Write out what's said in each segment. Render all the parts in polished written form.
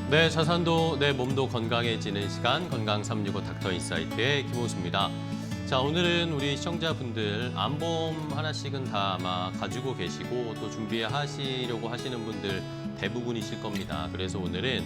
네, 자산도 내 몸도 건강해지는 시간 건강 365 닥터 인사이트의 김호수입니다. 자, 오늘은 우리 시청자분들 암보험 하나씩은 다 아마 가지고 계시고 또 준비하시려고 하시는 분들 대부분이실 겁니다. 그래서 오늘은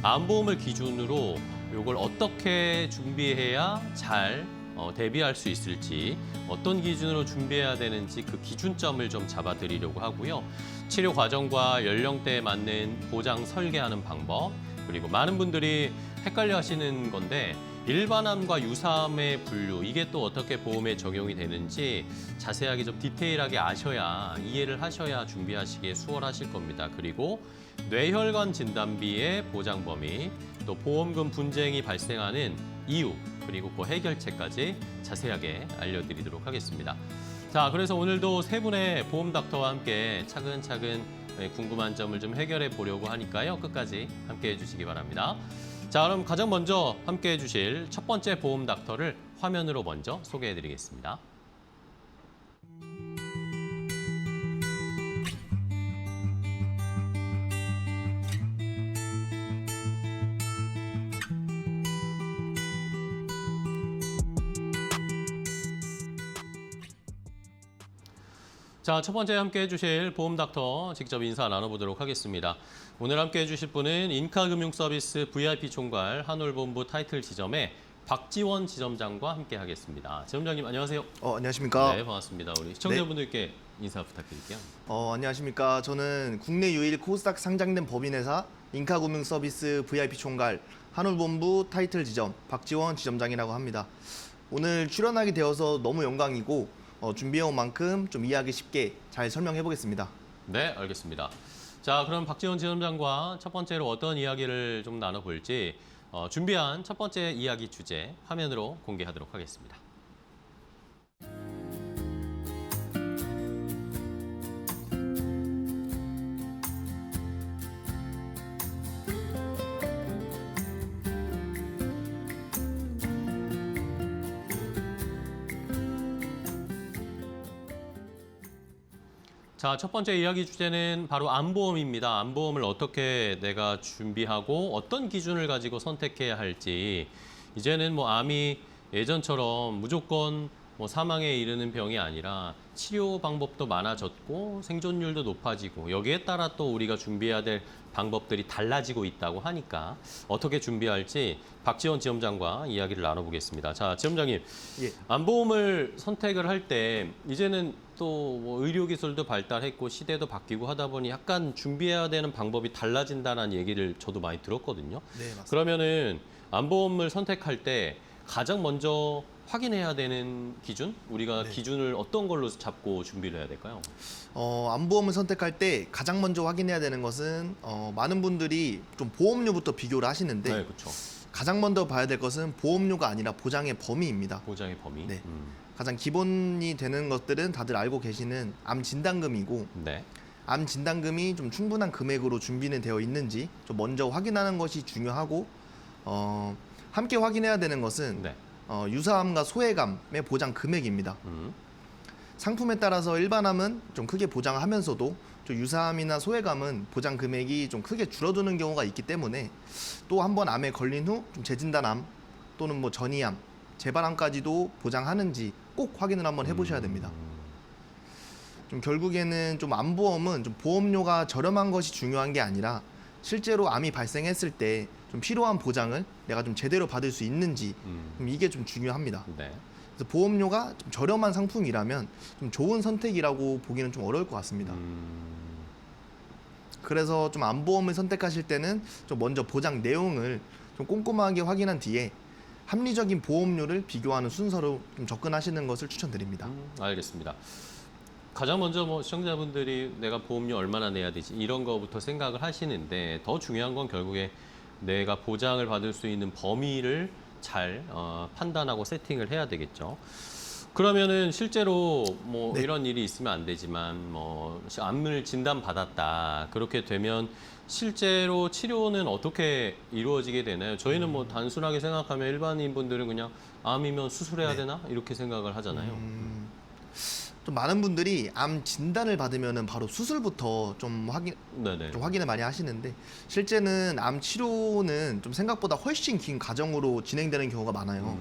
암보험을 기준으로 이걸 어떻게 준비해야 잘 대비할 수 있을지, 어떤 기준으로 준비해야 되는지 그 기준점을 좀 잡아드리려고 하고요. 치료 과정과 연령대에 맞는 보장 설계하는 방법, 그리고 많은 분들이 헷갈려 하시는 건데 일반암과 유사암의 분류, 이게 또 어떻게 보험에 적용이 되는지 자세하게 좀 디테일하게 아셔야, 이해를 하셔야 준비하시기에 수월하실 겁니다. 그리고 뇌혈관 진단비의 보장 범위, 또 보험금 분쟁이 발생하는 이유, 그리고 그 해결책까지 자세하게 알려드리도록 하겠습니다. 자, 그래서 오늘도 세 분의 보험 닥터와 함께 차근차근 궁금한 점을 좀 해결해 보려고 하니까요. 끝까지 함께 해주시기 바랍니다. 자, 그럼 가장 먼저 함께 해주실 첫 번째 보험 닥터를 화면으로 먼저 소개해 드리겠습니다. 자, 첫 번째 함께 해주실 보험 닥터 직접 인사 나눠보도록 하겠습니다. 오늘 함께 해주실 분은 인카금융서비스 VIP 총괄 한올본부 타이틀 지점의 박지원 지점장과 함께 하겠습니다. 지점장님 안녕하세요. 안녕하십니까. 네, 반갑습니다. 우리 시청자분들께 인사 부탁드릴게요. 안녕하십니까. 저는 국내 유일 코스닥 상장된 법인회사 인카금융서비스 VIP 총괄 한올본부 타이틀 지점 박지원 지점장이라고 합니다. 오늘 출연하게 되어서 너무 영광이고 준비해온 만큼 좀 이해하기 쉽게 잘 설명해 보겠습니다. 네, 알겠습니다. 자, 그럼 박지원 지점장과 첫 번째로 어떤 이야기를 좀 나눠볼지 준비한 첫 번째 이야기 주제 화면으로 공개하도록 하겠습니다. 자, 첫 번째 이야기 주제는 바로 암보험입니다. 암보험을 어떻게 내가 준비하고 어떤 기준을 가지고 선택해야 할지. 이제는 뭐 암이 예전처럼 무조건 뭐 사망에 이르는 병이 아니라 치료 방법도 많아졌고 생존율도 높아지고 여기에 따라 또 우리가 준비해야 될 방법들이 달라지고 있다고 하니까 어떻게 준비할지 박지원 지점장과 이야기를 나눠보겠습니다. 자, 지점장님, 예. 암보험을 선택을 할 때 이제는 또 뭐 의료기술도 발달했고 시대도 바뀌고 하다 보니 약간 준비해야 되는 방법이 달라진다는 얘기를 저도 많이 들었거든요. 네, 맞습니다. 그러면은 암보험을 선택할 때 가장 먼저 확인해야 되는 기준? 우리가 네. 기준을 어떤 걸로 잡고 준비를 해야 될까요? 암보험을 선택할 때 가장 먼저 확인해야 되는 것은 많은 분들이 좀 보험료부터 비교를 하시는데 네, 그렇죠. 가장 먼저 봐야 될 것은 보험료가 아니라 보장의 범위입니다. 보장의 범위. 네. 가장 기본이 되는 것들은 다들 알고 계시는 암 진단금이고 네. 암 진단금이 좀 충분한 금액으로 준비는 되어 있는지 좀 먼저 확인하는 것이 중요하고 함께 확인해야 되는 것은 네. 유사암과 소외암의 보장 금액입니다. 상품에 따라서 일반암은 좀 크게 보장하면서도 좀 유사암이나 소외암은 보장 금액이 좀 크게 줄어드는 경우가 있기 때문에 또 한 번 암에 걸린 후 좀 재진단암 또는 뭐 전이암, 재발암까지도 보장하는지 꼭 확인을 한번 해보셔야 됩니다. 좀 결국에는 좀 암보험은 좀 보험료가 저렴한 것이 중요한 게 아니라 실제로 암이 발생했을 때 좀 필요한 보장을 내가 좀 제대로 받을 수 있는지 좀 이게 좀 중요합니다. 네. 그래서 보험료가 좀 저렴한 상품이라면 좀 좋은 선택이라고 보기는 좀 어려울 것 같습니다. 그래서 좀 암보험을 선택하실 때는 좀 먼저 보장 내용을 좀 꼼꼼하게 확인한 뒤에 합리적인 보험료를 비교하는 순서로 좀 접근하시는 것을 추천드립니다. 알겠습니다. 가장 먼저 뭐 시청자분들이 내가 보험료 얼마나 내야 되지 이런 거부터 생각을 하시는데 더 중요한 건 결국에 내가 보장을 받을 수 있는 범위를 잘 판단하고 세팅을 해야 되겠죠. 그러면은 실제로 뭐 네. 이런 일이 있으면 안 되지만 뭐 암을 진단 받았다 그렇게 되면 실제로 치료는 어떻게 이루어지게 되나요? 저희는 뭐 단순하게 생각하면 일반인 분들은 그냥 암이면 수술해야 네. 되나 이렇게 생각을 하잖아요. 좀 많은 분들이 암 진단을 받으면은 바로 수술부터 좀 네네. 확인을 많이 하시는데 실제는 암 치료는 좀 생각보다 훨씬 긴 과정으로 진행되는 경우가 많아요.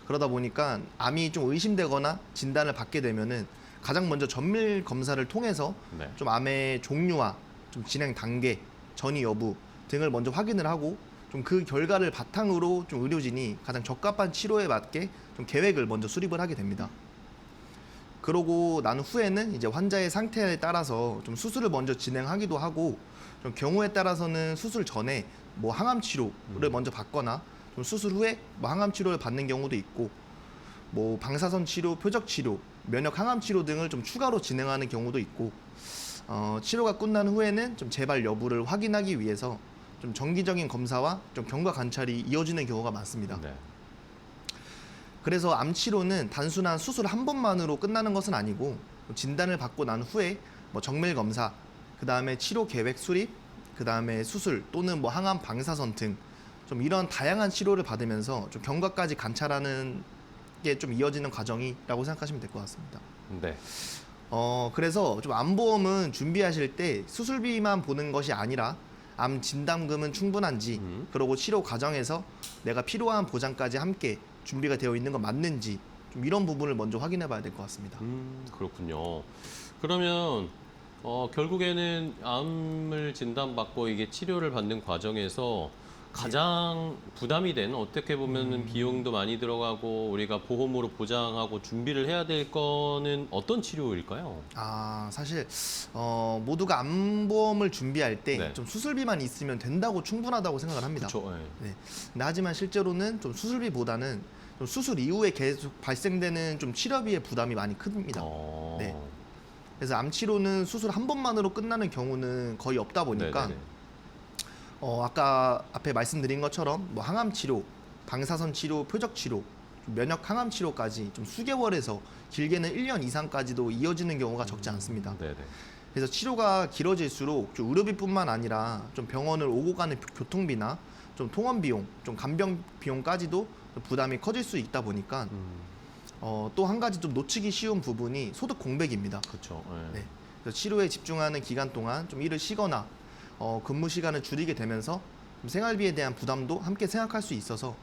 그러다 보니까 암이 좀 의심되거나 진단을 받게 되면은 가장 먼저 정밀 검사를 통해서 네. 좀 암의 종류와 좀 진행 단계, 전이 여부 등을 먼저 확인을 하고 좀 그 결과를 바탕으로 좀 의료진이 가장 적합한 치료에 맞게 좀 계획을 먼저 수립을 하게 됩니다. 그러고 난 후에는 이제 환자의 상태에 따라서 좀 수술을 먼저 진행하기도 하고 좀 경우에 따라서는 수술 전에 뭐 항암 치료를 먼저 받거나 좀 수술 후에 뭐 항암 치료를 받는 경우도 있고 뭐 방사선 치료, 표적 치료, 면역 항암 치료 등을 좀 추가로 진행하는 경우도 있고 치료가 끝난 후에는 좀 재발 여부를 확인하기 위해서 좀 정기적인 검사와 좀 경과 관찰이 이어지는 경우가 많습니다. 네. 그래서 암 치료는 단순한 수술 한 번만으로 끝나는 것은 아니고 진단을 받고 난 후에 뭐 정밀 검사, 그 다음에 치료 계획 수립, 그 다음에 수술 또는 뭐 항암 방사선 등 좀 이런 다양한 치료를 받으면서 좀 경과까지 관찰하는 게 좀 이어지는 과정이라고 생각하시면 될 것 같습니다. 네. 그래서 좀 암보험은 준비하실 때 수술비만 보는 것이 아니라 암 진단금은 충분한지, 그리고 치료 과정에서 내가 필요한 보장까지 함께 준비가 되어 있는 건 맞는지 좀 이런 부분을 먼저 확인해 봐야 될 것 같습니다. 그렇군요. 그러면 결국에는 암을 진단받고 이게 치료를 받는 과정에서 가장 부담이 되는 어떻게 보면 비용도 많이 들어가고 우리가 보험으로 보장하고 준비를 해야 될 거는 어떤 치료일까요? 사실 모두가 암보험을 준비할 때 네. 좀 수술비만 있으면 된다고 충분하다고 생각을 합니다. 그렇죠. 네. 네. 근데 하지만 실제로는 좀 수술비보다는 좀 수술 이후에 계속 발생되는 좀 치료비의 부담이 많이 큽니다. 네. 그래서 암 치료는 수술 한 번만으로 끝나는 경우는 거의 없다 보니까 네네네. 아까 앞에 말씀드린 것처럼 뭐 항암 치료, 방사선 치료, 표적 치료, 면역 항암 치료까지 좀 수개월에서 길게는 1년 이상까지도 이어지는 경우가 적지 않습니다. 네네. 그래서 치료가 길어질수록 좀 의료비뿐만 아니라 좀 병원을 오고 가는 교통비나 좀 통원 비용, 좀 간병 비용까지도 부담이 커질 수 있다 보니까 또 한 가지 좀 놓치기 쉬운 부분이 소득 공백입니다. 그렇죠. 네. 그래서 치료에 집중하는 기간 동안 좀 일을 쉬거나 근무 시간을 줄이게 되면서 좀 생활비에 대한 부담도 함께 생각할 수 있어서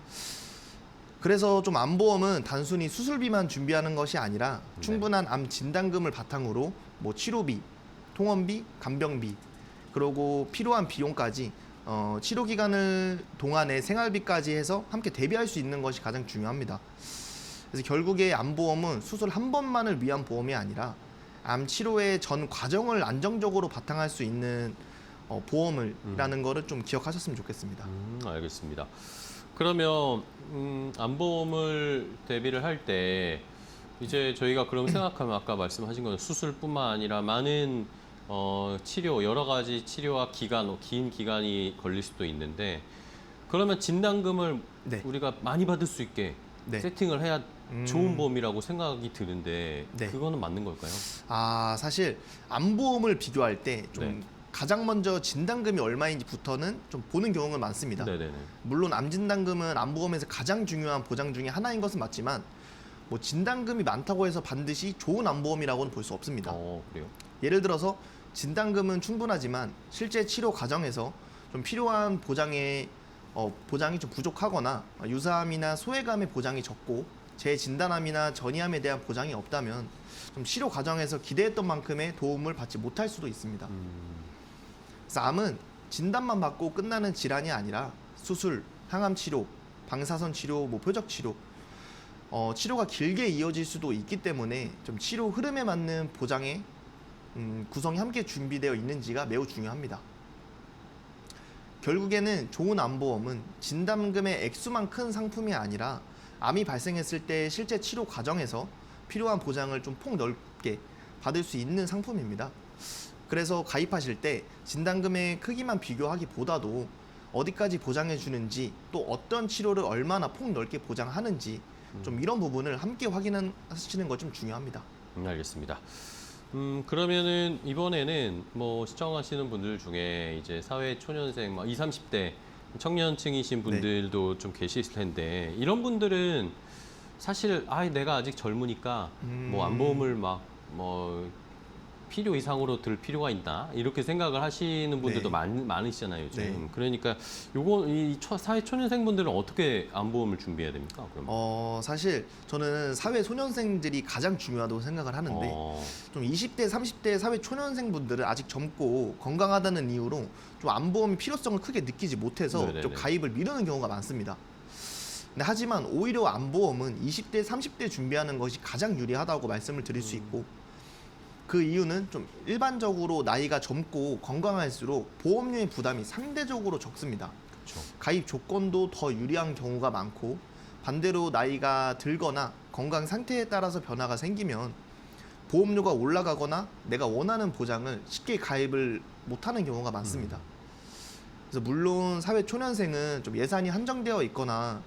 그래서 좀 암보험은 단순히 수술비만 준비하는 것이 아니라 충분한 암 진단금을 바탕으로 뭐 치료비, 통원비, 간병비 그리고 필요한 비용까지 치료 기간을 동안의 생활비까지 해서 함께 대비할 수 있는 것이 가장 중요합니다. 그래서 결국에 암보험은 수술 한 번만을 위한 보험이 아니라 암 치료의 전 과정을 안정적으로 바탕할 수 있는 보험이라는 거를 좀 기억하셨으면 좋겠습니다. 알겠습니다. 그러면 암보험을 대비를 할 때 이제 저희가 그럼 생각하면 아까 말씀하신 건 수술뿐만 아니라 많은 치료, 여러 가지 치료와 기간, 긴 기간이 걸릴 수도 있는데 그러면 진단금을 네. 우리가 많이 받을 수 있게 네. 세팅을 해야 좋은 보험이라고 생각이 드는데 네. 그거는 맞는 걸까요? 사실 암보험을 비교할 때 좀 네. 가장 먼저 진단금이 얼마인지부터는 좀 보는 경우가 많습니다. 네네네. 물론 암 진단금은 암보험에서 가장 중요한 보장 중에 하나인 것은 맞지만 뭐 진단금이 많다고 해서 반드시 좋은 암보험이라고는 볼 수 없습니다. 그래요? 예를 들어서 진단금은 충분하지만 실제 치료 과정에서 좀 필요한 보장이 좀 부족하거나 유사암이나 소외감의 보장이 적고 재진단암이나 전이암에 대한 보장이 없다면 좀 치료 과정에서 기대했던 만큼의 도움을 받지 못할 수도 있습니다. 그래서 암은 진단만 받고 끝나는 질환이 아니라 수술, 항암 치료, 방사선 치료, 뭐 표적 치료 치료가 길게 이어질 수도 있기 때문에 좀 치료 흐름에 맞는 보장의 구성이 함께 준비되어 있는지가 매우 중요합니다. 결국에는 좋은 암보험은 진단금의 액수만 큰 상품이 아니라 암이 발생했을 때 실제 치료 과정에서 필요한 보장을 좀 폭넓게 받을 수 있는 상품입니다. 그래서 가입하실 때 진단금의 크기만 비교하기보다도 어디까지 보장해 주는지 또 어떤 치료를 얼마나 폭넓게 보장하는지 좀 이런 부분을 함께 확인하시는 거 좀 중요합니다. 알겠습니다. 그러면은 이번에는 뭐 시청하시는 분들 중에 이제 사회 초년생, 막 20, 30대 청년층이신 분들도 좀 계실 텐데 이런 분들은 사실 내가 아직 젊으니까 뭐 암보험을 막 뭐 필요 이상으로 들 필요가 있나 이렇게 생각을 하시는 분들도 네. 많으시잖아요 요즘. 네. 그러니까 요거 이 사회 초년생분들은 어떻게 안보험을 준비해야 됩니까? 그럼? 사실 저는 사회 소년생들이 가장 중요하다고 생각을 하는데 좀 20대, 30대 사회 초년생분들은 아직 젊고 건강하다는 이유로 좀 안보험 필요성을 크게 느끼지 못해서 네네네. 좀 가입을 미루는 경우가 많습니다. 근데 하지만 오히려 안보험은 20대, 30대 준비하는 것이 가장 유리하다고 말씀을 드릴 수 있고 그 이유는 좀 일반적으로 나이가 젊고 건강할수록 보험료의 부담이 상대적으로 적습니다. 그렇죠. 가입 조건도 더 유리한 경우가 많고 반대로 나이가 들거나 건강 상태에 따라서 변화가 생기면 보험료가 올라가거나 내가 원하는 보장을 쉽게 가입을 못하는 경우가 많습니다. 그래서 물론 사회 초년생은 좀 예산이 한정되어 있거나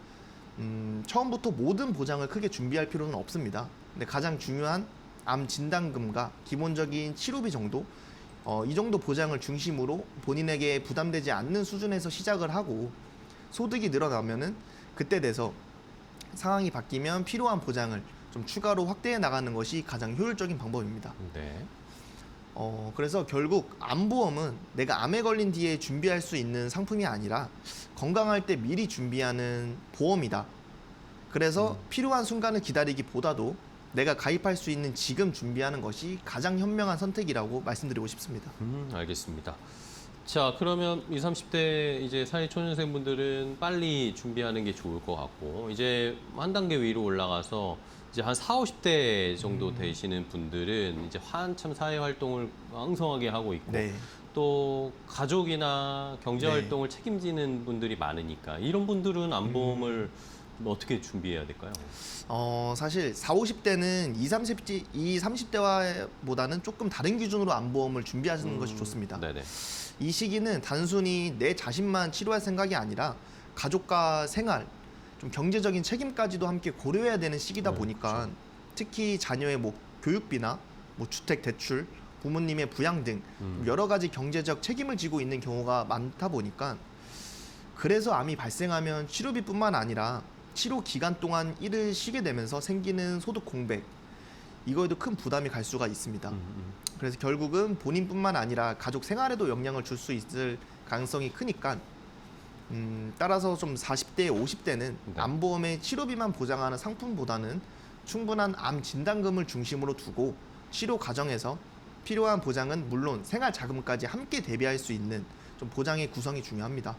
처음부터 모든 보장을 크게 준비할 필요는 없습니다. 근데 가장 중요한 암 진단금과 기본적인 치료비 정도 이 정도 보장을 중심으로 본인에게 부담되지 않는 수준에서 시작을 하고 소득이 늘어나면은 그때 돼서 상황이 바뀌면 필요한 보장을 좀 추가로 확대해 나가는 것이 가장 효율적인 방법입니다. 네. 그래서 결국 암보험은 내가 암에 걸린 뒤에 준비할 수 있는 상품이 아니라 건강할 때 미리 준비하는 보험이다. 그래서 필요한 순간을 기다리기보다도 내가 가입할 수 있는 지금 준비하는 것이 가장 현명한 선택이라고 말씀드리고 싶습니다. 알겠습니다. 자, 그러면 20, 30대 이제 사회 초년생분들은 빨리 준비하는 게 좋을 것 같고 이제 한 단계 위로 올라가서 이제 한 40, 50대 정도 되시는 분들은 이제 한참 사회 활동을 왕성하게 하고 있고 네. 또 가족이나 경제 네. 활동을 책임지는 분들이 많으니까 이런 분들은 안보험을 어떻게 준비해야 될까요? 사실 40, 50대는 20, 30대보다는 조금 다른 기준으로 암보험을 준비하시는 것이 좋습니다. 네네. 이 시기는 단순히 내 자신만 치료할 생각이 아니라 가족과 생활, 좀 경제적인 책임까지도 함께 고려해야 되는 시기다 보니까 그렇죠. 특히 자녀의 뭐 교육비나 뭐 주택 대출, 부모님의 부양 등 여러 가지 경제적 책임을 지고 있는 경우가 많다 보니까 그래서 암이 발생하면 치료비뿐만 아니라 치료 기간 동안 일을 쉬게 되면서 생기는 소득 공백 이거에도 큰 부담이 갈 수가 있습니다. 그래서 결국은 본인뿐만 아니라 가족 생활에도 영향을 줄 수 있을 가능성이 크니까 따라서 좀 40대, 50대는 네. 암보험의 치료비만 보장하는 상품보다는 충분한 암 진단금을 중심으로 두고 치료 과정에서 필요한 보장은 물론 생활 자금까지 함께 대비할 수 있는 좀 보장의 구성이 중요합니다.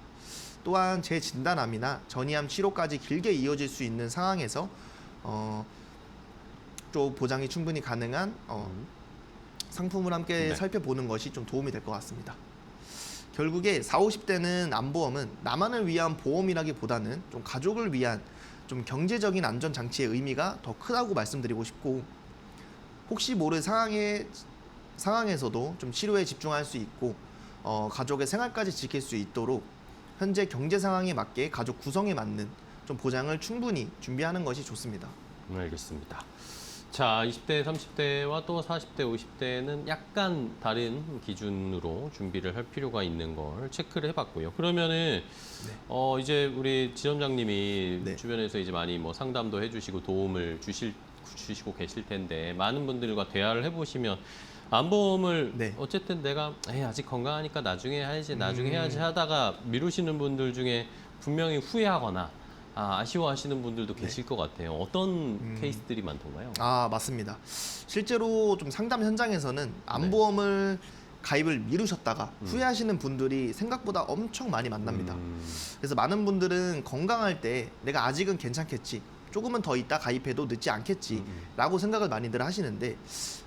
또한 재진단암이나 전이암 치료까지 길게 이어질 수 있는 상황에서 또 보장이 충분히 가능한 상품을 함께 네. 살펴보는 것이 좀 도움이 될 것 같습니다. 결국에 40, 50대는 암보험은 나만을 위한 보험이라기보다는 좀 가족을 위한 좀 경제적인 안전 장치의 의미가 더 크다고 말씀드리고 싶고 혹시 모를 상황에서도 좀 치료에 집중할 수 있고 가족의 생활까지 지킬 수 있도록 현재 경제 상황에 맞게 가족 구성에 맞는 좀 보장을 충분히 준비하는 것이 좋습니다. 알겠습니다. 자, 20대, 30대와 또 40대, 50대는 약간 다른 기준으로 준비를 할 필요가 있는 걸 체크를 해봤고요. 그러면은 이제 우리 지점장님이 네. 주변에서 이제 많이 뭐 상담도 해주시고 도움을 주시고 계실 텐데 많은 분들과 대화를 해보시면 암보험을 네. 어쨌든 내가 아직 건강하니까 나중에 해야지 하다가 미루시는 분들 중에 분명히 후회하거나 아쉬워하시는 분들도 계실 것 같아요. 어떤 케이스들이 많던가요? 맞습니다. 실제로 좀 상담 현장에서는 암보험을 가입을 미루셨다가 후회하시는 분들이 생각보다 엄청 많이 만납니다. 그래서 많은 분들은 건강할 때 내가 아직은 괜찮겠지, 조금은 더 있다 가입해도 늦지 않겠지 라고 생각을 많이들 하시는데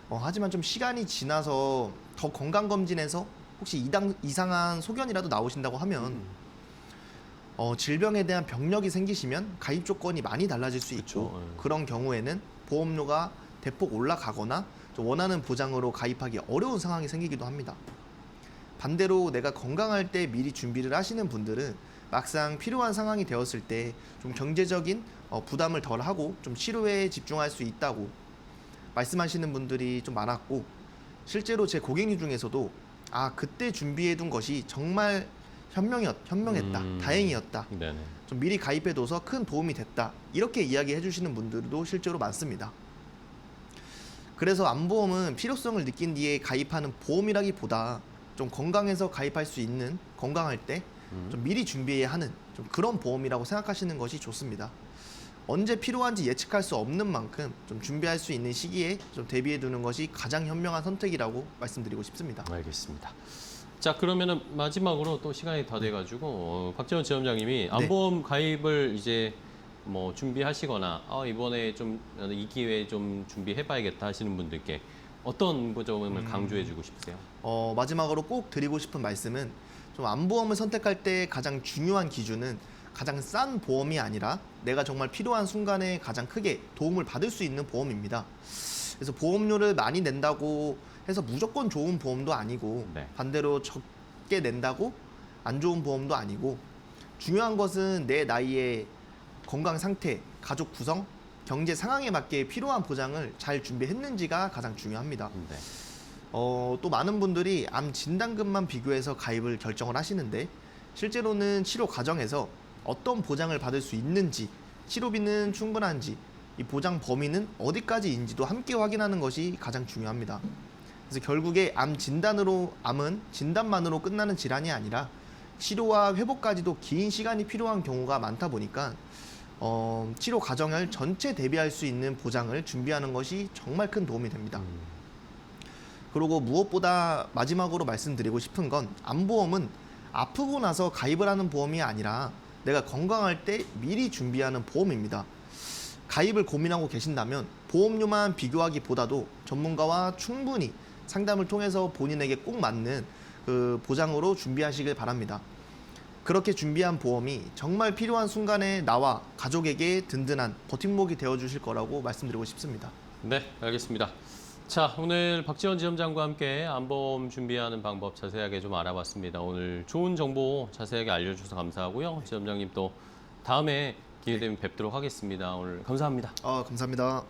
하지만 좀 시간이 지나서 더 건강검진에서 혹시 이상한 소견이라도 나오신다고 하면 질병에 대한 병력이 생기시면 가입 조건이 많이 달라질 수 있고 그쵸, 그런 경우에는 보험료가 대폭 올라가거나 좀 원하는 보장으로 가입하기 어려운 상황이 생기기도 합니다. 반대로 내가 건강할 때 미리 준비를 하시는 분들은 막상 필요한 상황이 되었을 때 좀 경제적인 부담을 덜 하고 좀 치료에 집중할 수 있다고 말씀하시는 분들이 좀 많았고 실제로 제 고객님 중에서도 그때 준비해둔 것이 정말 현명했다, 다행이었다, 네네. 좀 미리 가입해둬서 큰 도움이 됐다 이렇게 이야기해 주시는 분들도 실제로 많습니다. 그래서 암보험은 필요성을 느낀 뒤에 가입하는 보험이라기보다 좀 건강해서 가입할 수 있는, 건강할 때 좀 미리 준비해야 하는 좀 그런 보험이라고 생각하시는 것이 좋습니다. 언제 필요한지 예측할 수 없는 만큼 좀 준비할 수 있는 시기에 좀 대비해 두는 것이 가장 현명한 선택이라고 말씀드리고 싶습니다. 알겠습니다. 자, 그러면은 마지막으로 또 시간이 다 돼가지고 박재원 지점장님이 암보험 가입을 이제 뭐 준비하시거나 이번에 좀 이 기회에 좀 준비해봐야겠다 하시는 분들께 어떤 점을 강조해주고 싶으세요? 마지막으로 꼭 드리고 싶은 말씀은 좀 암보험을 선택할 때 가장 중요한 기준은 가장 싼 보험이 아니라 내가 정말 필요한 순간에 가장 크게 도움을 받을 수 있는 보험입니다. 그래서 보험료를 많이 낸다고 해서 무조건 좋은 보험도 아니고 네. 반대로 적게 낸다고 안 좋은 보험도 아니고 중요한 것은 내 나이에 건강 상태, 가족 구성, 경제 상황에 맞게 필요한 보장을 잘 준비했는지가 가장 중요합니다. 네. 또 많은 분들이 암 진단금만 비교해서 가입을 결정을 하시는데 실제로는 치료 과정에서 어떤 보장을 받을 수 있는지, 치료비는 충분한지, 이 보장 범위는 어디까지인지도 함께 확인하는 것이 가장 중요합니다. 그래서 결국에 암 진단으로, 암은 진단만으로 끝나는 질환이 아니라 치료와 회복까지도 긴 시간이 필요한 경우가 많다 보니까 치료 과정을 전체 대비할 수 있는 보장을 준비하는 것이 정말 큰 도움이 됩니다. 그리고 무엇보다 마지막으로 말씀드리고 싶은 건 암보험은 아프고 나서 가입을 하는 보험이 아니라 내가 건강할 때 미리 준비하는 보험입니다. 가입을 고민하고 계신다면 보험료만 비교하기보다도 전문가와 충분히 상담을 통해서 본인에게 꼭 맞는 그 보장으로 준비하시길 바랍니다. 그렇게 준비한 보험이 정말 필요한 순간에 나와 가족에게 든든한 버팀목이 되어주실 거라고 말씀드리고 싶습니다. 네, 알겠습니다. 자, 오늘 박지원 지점장과 함께 암보험 준비하는 방법 자세하게 좀 알아봤습니다. 오늘 좋은 정보 자세하게 알려주셔서 감사하고요. 지점장님 또 다음에 기회 되면 뵙도록 하겠습니다. 오늘 감사합니다. 감사합니다.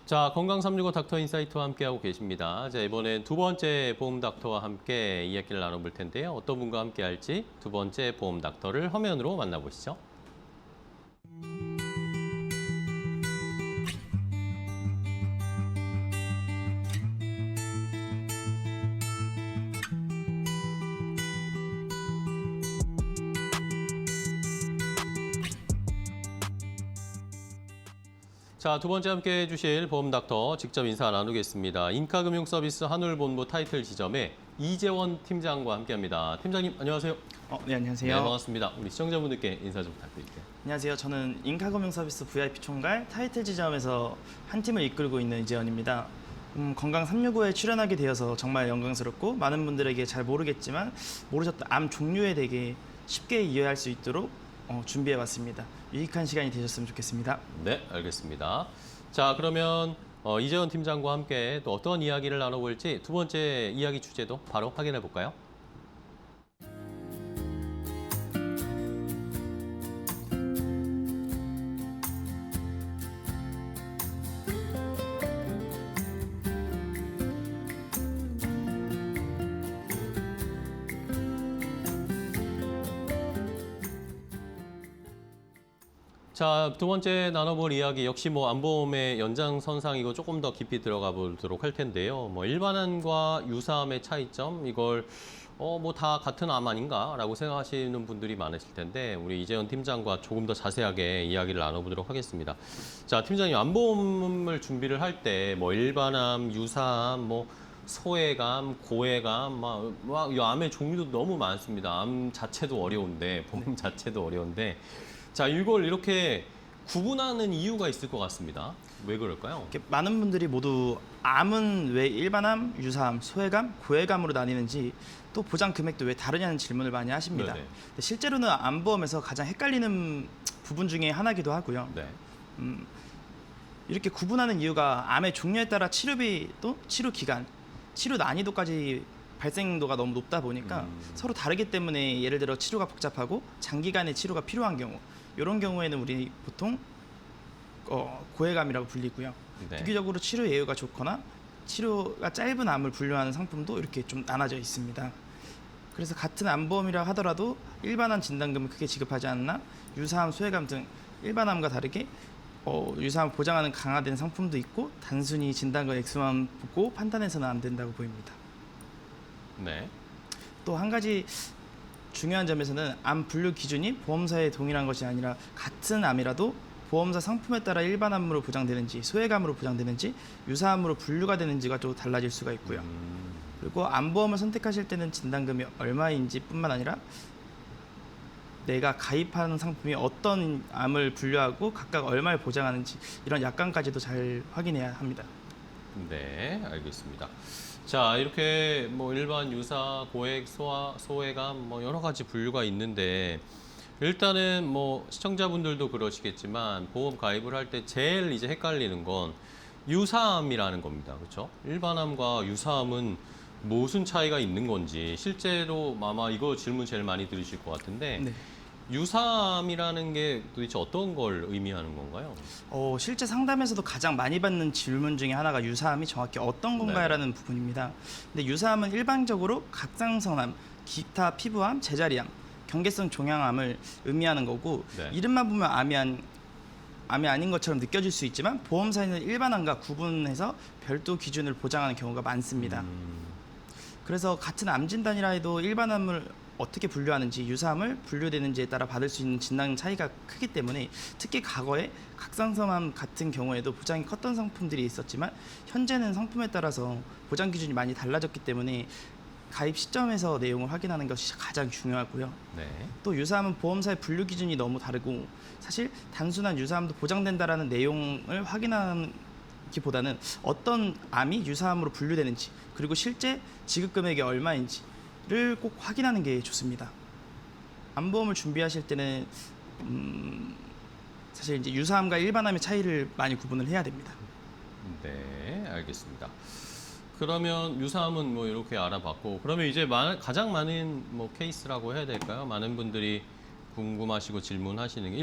자, 건강 365 닥터 인사이트와 함께하고 계십니다. 자, 이번엔 두 번째 보험 닥터와 함께 이야기를 나눠볼 텐데요. 어떤 분과 함께 할지 두 번째 보험 닥터를 화면으로 만나보시죠. 자, 두 번째 함께 해주실 보험 닥터 직접 인사 나누겠습니다. 인카금융서비스 한울본부 타이틀 지점의 이재원 팀장과 함께합니다. 팀장님, 안녕하세요. 네, 안녕하세요. 네, 반갑습니다. 우리 시청자분들께 인사 좀 부탁드릴게요. 안녕하세요. 저는 인카금융서비스 VIP 총괄 타이틀 지점에서 한 팀을 이끌고 있는 이재원입니다. 건강 365에 출연하게 되어서 정말 영광스럽고 많은 분들에게 잘 모르겠지만 모르셨던 암 종류에 대해 쉽게 이해할 수 있도록 준비해봤습니다. 유익한 시간이 되셨으면 좋겠습니다. 네, 알겠습니다. 자, 그러면 이재원 팀장과 함께 또 어떤 이야기를 나눠볼지 두 번째 이야기 주제도 바로 확인해 볼까요? 자, 두 번째 나눠볼 이야기 역시 뭐 암보험의 연장선상이고 조금 더 깊이 들어가 보도록 할 텐데요. 뭐 일반암과 유사암의 차이점 이걸 뭐 다 같은 암 아닌가라고 생각하시는 분들이 많으실 텐데 우리 이재원 팀장과 조금 더 자세하게 이야기를 나눠보도록 하겠습니다. 자, 팀장님 암보험을 준비를 할 때 뭐 일반암, 유사암, 뭐 소외감, 고외감, 막 이 암의 종류도 너무 많습니다. 암 자체도 어려운데 보험 자체도 어려운데. 자, 이걸 이렇게 구분하는 이유가 있을 것 같습니다. 왜 그럴까요? 많은 분들이 모두 암은 왜 일반암, 유사암, 소외감, 고외감으로 나뉘는지 또 보장 금액도 왜 다르냐는 질문을 많이 하십니다. 네네. 근데 실제로는 암보험에서 가장 헷갈리는 부분 중에 하나이기도 하고요. 네. 이렇게 구분하는 이유가 암의 종류에 따라 치료비 또 치료 기간, 치료 난이도까지 발생도가 너무 높다 보니까 서로 다르기 때문에 예를 들어 치료가 복잡하고 장기간의 치료가 필요한 경우 이런 경우에는 우리 보통 고해감이라고 불리고요. 네. 비교적으로 치료 예후가 좋거나 치료가 짧은 암을 분류하는 상품도 이렇게 좀 나눠져 있습니다. 그래서 같은 암보험이라 하더라도 일반암 진단금을 크게 지급하지 않나 유사암, 소외감 등 일반암과 다르게 유사암 보장하는 강화된 상품도 있고 단순히 진단금 액수만 보고 판단해서는 안 된다고 보입니다. 네. 또 한 가지 중요한 점에서는 암 분류 기준이 보험사에 동일한 것이 아니라 같은 암이라도 보험사 상품에 따라 일반암으로 보장되는지 소외감으로 보장되는지 유사암으로 분류가 되는지가 또 달라질 수가 있고요. 그리고 암보험을 선택하실 때는 진단금이 얼마인지 뿐만 아니라 내가 가입하는 상품이 어떤 암을 분류하고 각각 얼마를 보장하는지 이런 약관까지도 잘 확인해야 합니다. 네, 알겠습니다. 자, 이렇게 뭐 일반 유사, 고액, 소외감 뭐 여러 가지 분류가 있는데 일단은 뭐 시청자분들도 그러시겠지만 보험 가입을 할 때 제일 이제 헷갈리는 건 유사암이라는 겁니다. 그렇죠? 일반암과 유사암은 무슨 차이가 있는 건지 실제로 아마 이거 질문 제일 많이 들으실 것 같은데 네. 유사암이라는 게 도대체 어떤 걸 의미하는 건가요? 실제 상담에서도 가장 많이 받는 질문 중에 하나가 유사암이 정확히 어떤 건가요라는 부분입니다. 근데 유사암은 일반적으로 갑상선암, 기타 피부암, 제자리암, 경계성 종양암을 의미하는 거고 네. 이름만 보면 암이 아닌 것처럼 느껴질 수 있지만 보험사에는 일반암과 구분해서 별도 기준을 보장하는 경우가 많습니다. 그래서 같은 암 진단이라 해도 일반암을 어떻게 분류하는지 유사암을 분류되는지에 따라 받을 수 있는 진단 차이가 크기 때문에 특히 과거에 갑상선암 같은 경우에도 보장이 컸던 상품들이 있었지만 현재는 상품에 따라서 보장 기준이 많이 달라졌기 때문에 가입 시점에서 내용을 확인하는 것이 가장 중요하고요. 네. 또 유사암은 보험사의 분류 기준이 너무 다르고 사실 단순한 유사암도 보장된다라는 내용을 확인하기보다는 어떤 암이 유사암으로 분류되는지 그리고 실제 지급 금액이 얼마인지를 꼭 확인하는 게 좋습니다. 암보험을 준비하실 때는 사실 이제 유사암과 일반암의 차이를 많이 구분을 해야 됩니다. 네, 알겠습니다. 그러면 유사암은 뭐 이렇게 알아봤고 그러면 이제 가장 많은 뭐 케이스라고 해야 될까요? 많은 분들이 궁금하시고 질문하시는 게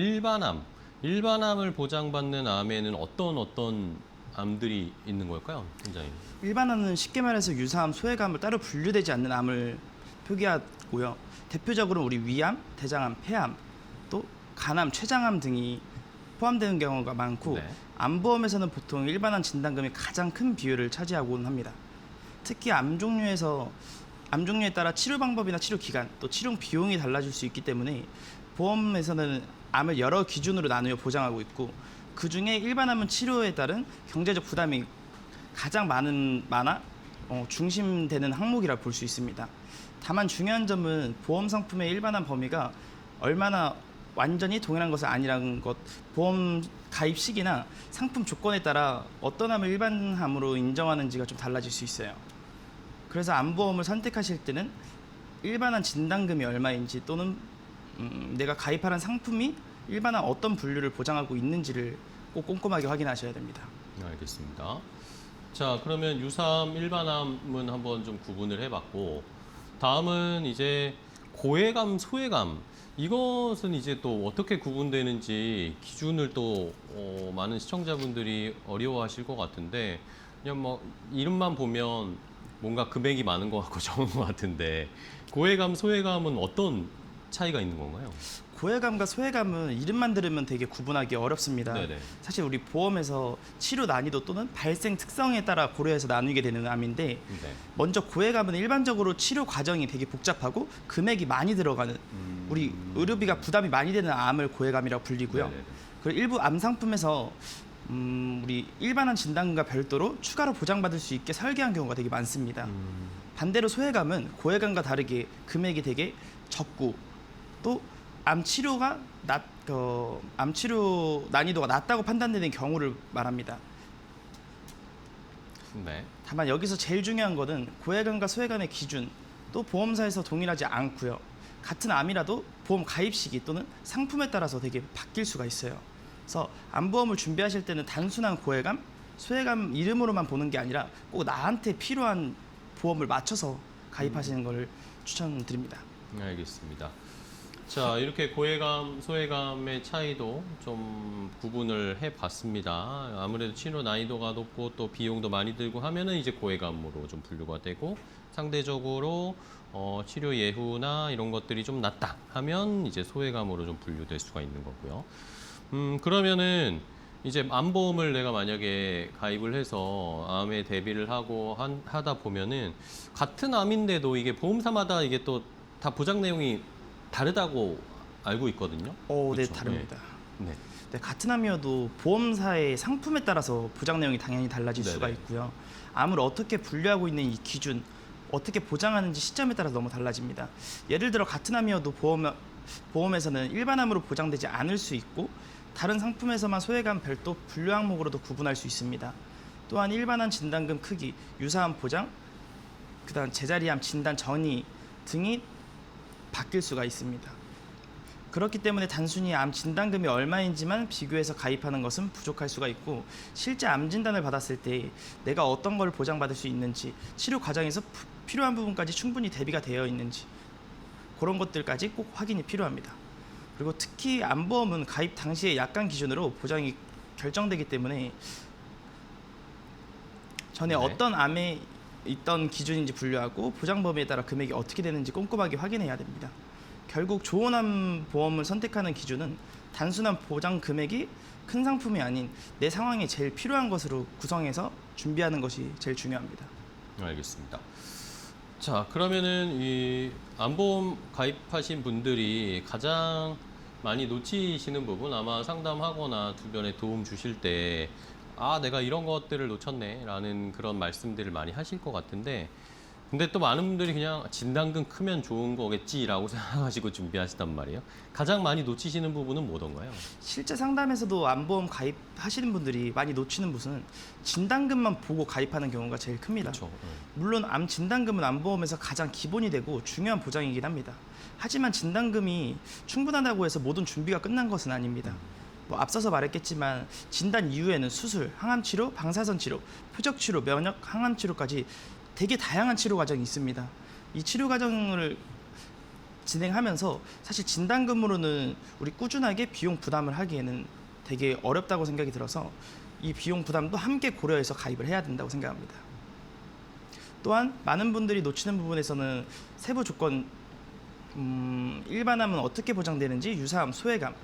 일반암을 보장받는 암에는 어떤 암들이 있는 걸까요, 팀장님? 일반암은 쉽게 말해서 유사암, 소외감을 따로 분류되지 않는 암을 표기하고요. 대표적으로 우리 위암, 대장암, 폐암, 또 간암, 췌장암 등이 포함되는 경우가 많고 네. 암보험에서는 보통 일반암 진단금이 가장 큰 비율을 차지하곤 합니다. 특히 암 종류에 따라 치료 방법이나 치료 기간, 또 치료 비용이 달라질 수 있기 때문에 보험에서는 암을 여러 기준으로 나누어 보장하고 있고 그 중에 일반암은 치료에 따른 경제적 부담이 가장 많아 중심되는 항목이라 볼 수 있습니다. 다만 중요한 점은 보험 상품의 일반암 범위가 얼마나 완전히 동일한 것은 아니라는 것, 보험 가입 시기나 상품 조건에 따라 어떤 암을 일반암으로 인정하는지가 좀 달라질 수 있어요. 그래서 암보험을 선택하실 때는 일반암 진단금이 얼마인지 또는 내가 가입하는 상품이 일반암 어떤 분류를 보장하고 있는지를 꼭 꼼꼼하게 확인하셔야 됩니다. 알겠습니다. 자, 그러면 유사암, 일반암은 한번 좀 구분을 해봤고 다음은 이제 고해감, 소해감 이것은 이제 또 어떻게 구분되는지 기준을 또 많은 시청자분들이 어려워하실 것 같은데 그냥 뭐 이름만 보면 뭔가 금액이 많은 것 같고 적은 것 같은데 고해감, 소해감은 어떤 차이가 있는 건가요? 고해감과 소해감은 이름만 들으면 되게 구분하기 어렵습니다. 네네. 사실 우리 보험에서 치료 난이도 또는 발생 특성에 따라 고려해서 나누게 되는 암인데 네. 먼저 고해감은 일반적으로 치료 과정이 되게 복잡하고 금액이 많이 들어가는 우리 의료비가 부담이 많이 되는 암을 고해감이라고 불리고요. 네네네. 그리고 일부 암 상품에서 우리 일반암 진단금과 별도로 추가로 보장받을 수 있게 설계한 경우가 되게 많습니다. 반대로 소해감은 고해감과 다르게 금액이 되게 적고 또 암 치료 난이도가 낮다고 판단되는 경우를 말합니다. 네. 다만 여기서 제일 중요한 것은 고해감과 소해감의 기준 또 보험사에서 동일하지 않고요. 같은 암이라도 보험 가입 시기 또는 상품에 따라서 되게 바뀔 수가 있어요. 그래서 암보험을 준비하실 때는 단순한 고해감, 소해감 이름으로만 보는 게 아니라 꼭 나한테 필요한 보험을 맞춰서 가입하시는 걸 추천드립니다. 알겠습니다. 자, 이렇게 고해감, 소해감의 차이도 좀 구분을 해봤습니다. 아무래도 치료 난이도가 높고 또 비용도 많이 들고 하면은 이제 고해감으로 좀 분류가 되고, 상대적으로 치료 예후나 이런 것들이 좀 낮다 하면 이제 소해감으로 좀 분류될 수가 있는 거고요. 그러면은 이제 암보험을 내가 만약에 가입을 해서 암에 대비를 하고 하다 보면은 같은 암인데도 이게 보험사마다 이게 또 다 보장 내용이 다르다고 알고 있거든요. 네, 그렇죠? 다릅니다. 네. 네, 같은 암이어도 보험사의 상품에 따라서 보장 내용이 당연히 달라질 네네. 수가 있고요. 암을 어떻게 분류하고 있는 이 기준, 어떻게 보장하는지 시점에 따라서 너무 달라집니다. 예를 들어 같은 암이어도 보험에서는 일반 암으로 보장되지 않을 수 있고, 다른 상품에서만 소해감 별도 분류 항목으로도 구분할 수 있습니다. 또한 일반암 진단금 크기, 유사암 보장, 그다음 제자리암 진단 전이 등이 바뀔 수가 있습니다. 그렇기 때문에 단순히 암 진단금이 얼마인지만 비교해서 가입하는 것은 부족할 수가 있고, 실제 암 진단을 받았을 때 내가 어떤 걸 보장받을 수 있는지, 치료 과정에서 필요한 부분까지 충분히 대비가 되어 있는지, 그런 것들까지 꼭 확인이 필요합니다. 그리고 특히 암보험은 가입 당시의 약관 기준으로 보장이 결정되기 때문에 전에 네. 어떤 암에 있던 기준인지 분류하고 보장 범위에 따라 금액이 어떻게 되는지 꼼꼼하게 확인해야 됩니다. 결국 좋은 암 보험을 선택하는 기준은 단순한 보장 금액이 큰 상품이 아닌 내 상황에 제일 필요한 것으로 구성해서 준비하는 것이 제일 중요합니다. 알겠습니다. 자, 그러면은 이 암보험 가입하신 분들이 가장 많이 놓치시는 부분, 아마 상담하거나 주변에 도움 주실 때 내가 이런 것들을 놓쳤네 라는 그런 말씀들을 많이 하실 것 같은데, 근데 또 많은 분들이 그냥 진단금 크면 좋은 거겠지라고 생각하시고 준비하시단 말이에요. 가장 많이 놓치시는 부분은 뭐던가요? 실제 상담에서도 암보험 가입하시는 분들이 많이 놓치는 부분은 진단금만 보고 가입하는 경우가 제일 큽니다. 그렇죠. 물론 암 진단금은 암보험에서 가장 기본이 되고 중요한 보장이긴 합니다. 하지만 진단금이 충분하다고 해서 모든 준비가 끝난 것은 아닙니다. 앞서서 말했겠지만 진단 이후에는 수술, 항암 치료, 방사선 치료, 표적 치료, 면역 항암 치료까지 되게 다양한 치료 과정이 있습니다. 이 치료 과정을 진행하면서 사실 진단금으로는 우리 꾸준하게 비용 부담을 하기에는 되게 어렵다고 생각이 들어서 이 비용 부담도 함께 고려해서 가입을 해야 된다고 생각합니다. 또한 많은 분들이 놓치는 부분에서는 세부 조건, 일반암은 어떻게 보장되는지, 유사암, 소해감,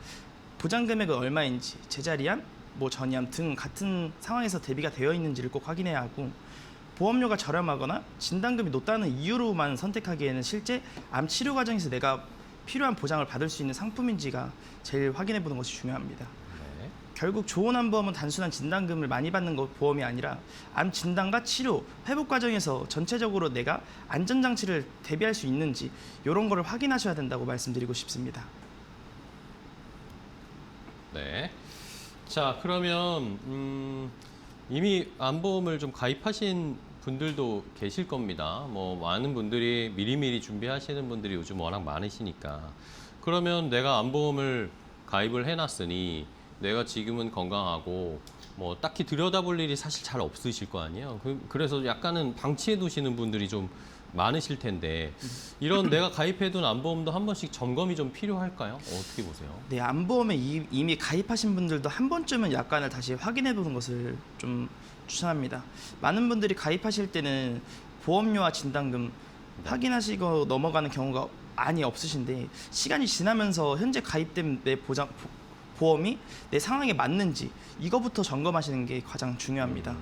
보장 금액은 얼마인지, 제자리암, 전이암 등 같은 상황에서 대비가 되어 있는지를 꼭 확인해야 하고, 보험료가 저렴하거나 진단금이 높다는 이유로만 선택하기에는 실제 암 치료 과정에서 내가 필요한 보장을 받을 수 있는 상품인지가 제일 확인해 보는 것이 중요합니다. 네. 결국 좋은 암보험은 단순한 진단금을 많이 받는 보험이 아니라 암 진단과 치료, 회복 과정에서 전체적으로 내가 안전장치를 대비할 수 있는지 이런 거를 확인하셔야 된다고 말씀드리고 싶습니다. 네. 자, 그러면 이미 암보험을 좀 가입하신 분들도 계실 겁니다. 많은 분들이 미리미리 준비하시는 분들이 요즘 워낙 많으시니까. 그러면 내가 암보험을 가입을 해놨으니 내가 지금은 건강하고 딱히 들여다볼 일이 사실 잘 없으실 거 아니에요. 그래서 약간은 방치해 두시는 분들이 좀 많으실 텐데, 이런 내가 가입해둔 암보험도 한 번씩 점검이 좀 필요할까요? 어떻게 보세요? 네, 암보험에 이미 가입하신 분들도 한 번쯤은 약관을 다시 확인해 보는 것을 좀 추천합니다. 많은 분들이 가입하실 때는 보험료와 진단금 확인하시고 넘어가는 경우가 많이 없으신데, 시간이 지나면서 현재 가입된 내 보험이 내 상황에 맞는지 이거부터 점검하시는 게 가장 중요합니다.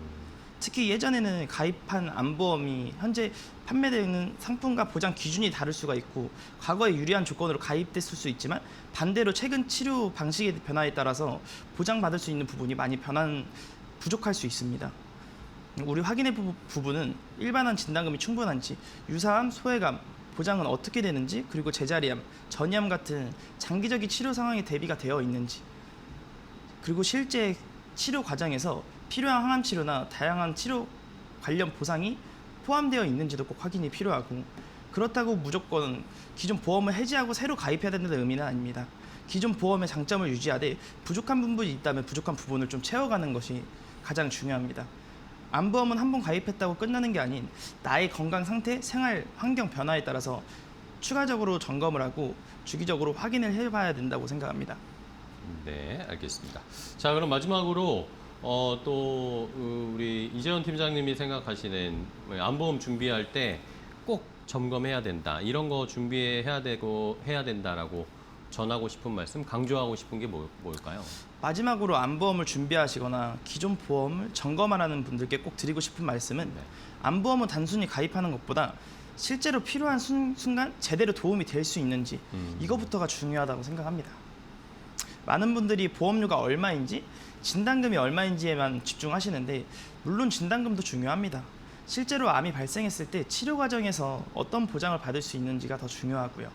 특히 예전에는 가입한 암보험이 현재 판매되는 상품과 보장 기준이 다를 수가 있고, 과거에 유리한 조건으로 가입됐을 수 있지만 반대로 최근 치료 방식의 변화에 따라서 보장받을 수 있는 부분이 많이 부족할 수 있습니다. 우리 확인의 부분은 일반암 진단금이 충분한지, 유사암, 소해감 보장은 어떻게 되는지, 그리고 제자리암, 전이암 같은 장기적인 치료 상황에 대비가 되어 있는지, 그리고 실제 치료 과정에서 필요한 항암 치료나 다양한 치료 관련 보상이 포함되어 있는지도 꼭 확인이 필요하고, 그렇다고 무조건 기존 보험을 해지하고 새로 가입해야 된다는 의미는 아닙니다. 기존 보험의 장점을 유지하되 부족한 부분이 있다면 부족한 부분을 좀 채워가는 것이 가장 중요합니다. 암보험은 한 번 가입했다고 끝나는 게 아닌 나의 건강 상태, 생활 환경 변화에 따라서 추가적으로 점검을 하고 주기적으로 확인을 해봐야 된다고 생각합니다. 네, 알겠습니다. 자, 그럼 마지막으로 또 우리 이재원 팀장님이 생각하시는 암보험 준비할 때 꼭 점검해야 된다. 이런 거 준비해야 되고 해야 된다라고 전하고 싶은 말씀, 강조하고 싶은 게 뭘까요? 마지막으로 암보험을 준비하시거나 기존 보험을 점검하라는 분들께 꼭 드리고 싶은 말씀은 네. 암보험은 단순히 가입하는 것보다 실제로 필요한 순간 제대로 도움이 될 수 있는지 이거부터가 중요하다고 생각합니다. 많은 분들이 보험료가 얼마인지 진단금이 얼마인지에만 집중하시는데 물론 진단금도 중요합니다. 실제로 암이 발생했을 때 치료 과정에서 어떤 보장을 받을 수 있는지가 더 중요하고요.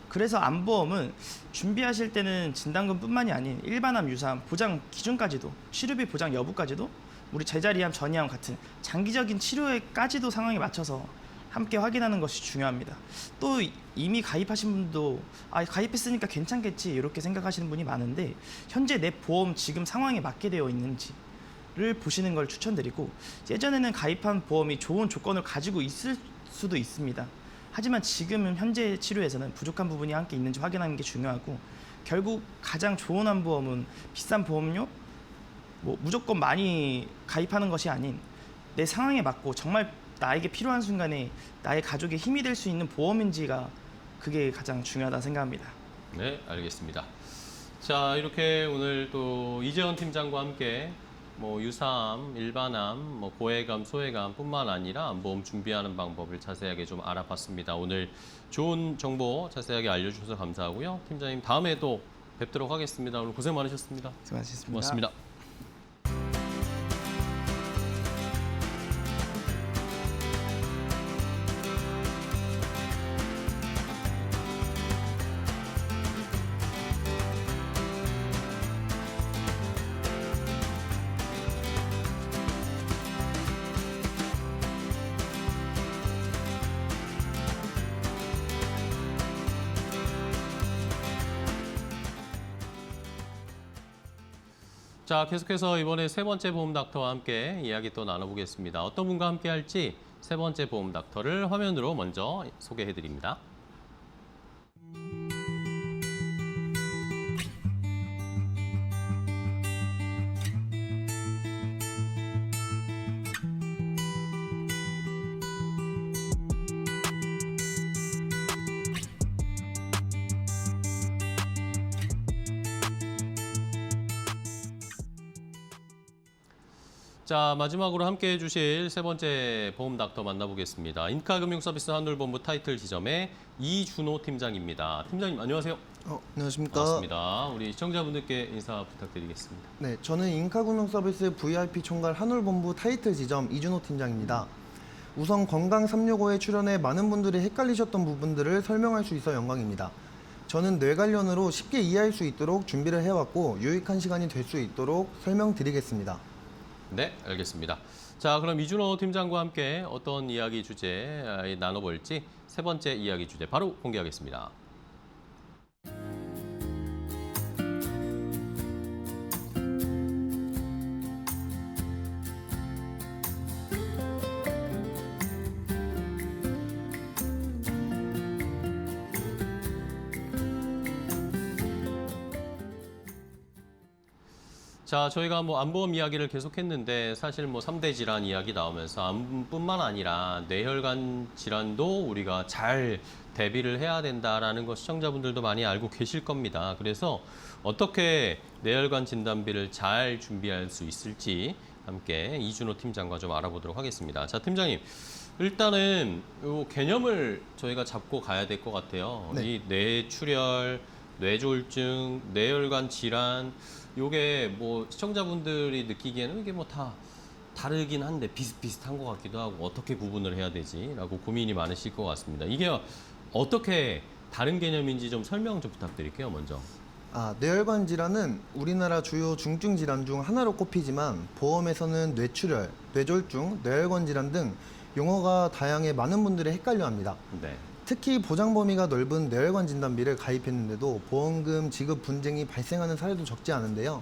그래서 암보험은 준비하실 때는 진단금뿐만이 아닌 일반암, 유사암, 보장 기준까지도 치료비 보장 여부까지도 우리 제자리암, 전이암 같은 장기적인 치료에까지도 상황에 맞춰서 함께 확인하는 것이 중요합니다. 또 이미 가입하신 분도 가입했으니까 괜찮겠지 이렇게 생각하시는 분이 많은데 현재 내 보험 지금 상황에 맞게 되어 있는지를 보시는 걸 추천드리고 예전에는 가입한 보험이 좋은 조건을 가지고 있을 수도 있습니다. 하지만 지금은 현재 치료에서는 부족한 부분이 함께 있는지 확인하는 게 중요하고 결국 가장 좋은 암보험은 비싼 보험료 무조건 많이 가입하는 것이 아닌 내 상황에 맞고 정말 나에게 필요한 순간에 나의 가족의 힘이 될 수 있는 보험인지가 그게 가장 중요하다 생각합니다. 네, 알겠습니다. 자, 이렇게 오늘 또 이재원 팀장과 함께 유사암, 일반암, 고해감, 소해감뿐만 아니라 암보험 준비하는 방법을 자세하게 좀 알아봤습니다. 오늘 좋은 정보 자세하게 알려주셔서 감사하고요. 팀장님 다음에 또 뵙도록 하겠습니다. 오늘 고생 많으셨습니다. 수고하셨습니다. 고맙습니다. 자, 계속해서 이번에 세 번째 보험 닥터와 함께 이야기 또 나눠보겠습니다. 어떤 분과 함께 할지 세 번째 보험 닥터를 화면으로 먼저 소개해드립니다. 자, 마지막으로 함께해 주실 세 번째 보험 닥터 만나보겠습니다. 인카금융서비스 한울본부 타이틀 지점의 이준호 팀장입니다. 팀장님 안녕하세요. 안녕하십니까. 반갑습니다. 우리 시청자분들께 인사 부탁드리겠습니다. 네, 저는 인카금융서비스 VIP 총괄 한울본부 타이틀 지점 이준호 팀장입니다. 우선 건강 365에 출연해 많은 분들이 헷갈리셨던 부분들을 설명할 수 있어 영광입니다. 저는 뇌 관련으로 쉽게 이해할 수 있도록 준비를 해왔고 유익한 시간이 될 수 있도록 설명드리겠습니다. 네, 알겠습니다. 자, 그럼 이준호 팀장과 함께 어떤 이야기 주제 나눠볼지 세 번째 이야기 주제 바로 공개하겠습니다. 자, 저희가 암보험 이야기를 계속했는데 사실 3대 질환 이야기 나오면서 암뿐만 아니라 뇌혈관 질환도 우리가 잘 대비를 해야 된다라는 거 시청자분들도 많이 알고 계실 겁니다. 그래서 어떻게 뇌혈관 진단비를 잘 준비할 수 있을지 함께 이준호 팀장과 좀 알아보도록 하겠습니다. 자, 팀장님. 일단은 이 개념을 저희가 잡고 가야 될 것 같아요. 네. 이 뇌출혈, 뇌졸중, 뇌혈관 질환 요게 시청자분들이 느끼기에는 이게 다 다르긴 한데 비슷비슷한 것 같기도 하고 어떻게 구분을 해야 되지라고 고민이 많으실 것 같습니다. 이게 어떻게 다른 개념인지 좀 설명 좀 부탁드릴게요, 먼저. 뇌혈관 질환은 우리나라 주요 중증 질환 중 하나로 꼽히지만 보험에서는 뇌출혈, 뇌졸중, 뇌혈관 질환 등 용어가 다양해 많은 분들이 헷갈려합니다. 네. 특히 보장 범위가 넓은 뇌혈관 진단비를 가입했는데도 보험금 지급 분쟁이 발생하는 사례도 적지 않은데요.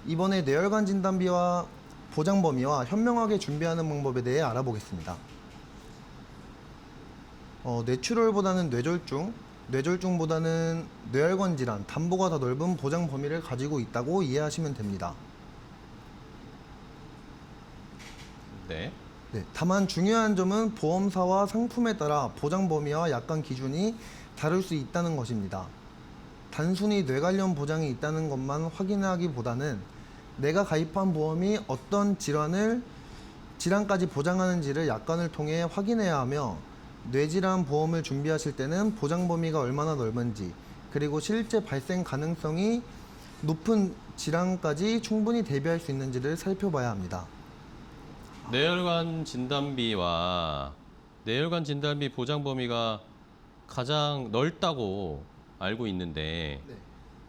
이번에 뇌혈관 진단비와 보장 범위와 현명하게 준비하는 방법에 대해 알아보겠습니다. 뇌출혈보다는 뇌졸중, 뇌졸중보다는 뇌혈관 질환, 담보가 더 넓은 보장 범위를 가지고 있다고 이해하시면 됩니다. 네. 네, 다만 중요한 점은 보험사와 상품에 따라 보장 범위와 약관 기준이 다를 수 있다는 것입니다. 단순히 뇌 관련 보장이 있다는 것만 확인하기보다는 내가 가입한 보험이 어떤 질환까지 보장하는지를 약관을 통해 확인해야 하며 뇌질환 보험을 준비하실 때는 보장 범위가 얼마나 넓은지 그리고 실제 발생 가능성이 높은 질환까지 충분히 대비할 수 있는지를 살펴봐야 합니다. 뇌혈관 진단비와 뇌혈관 진단비 보장 범위가 가장 넓다고 알고 있는데 네.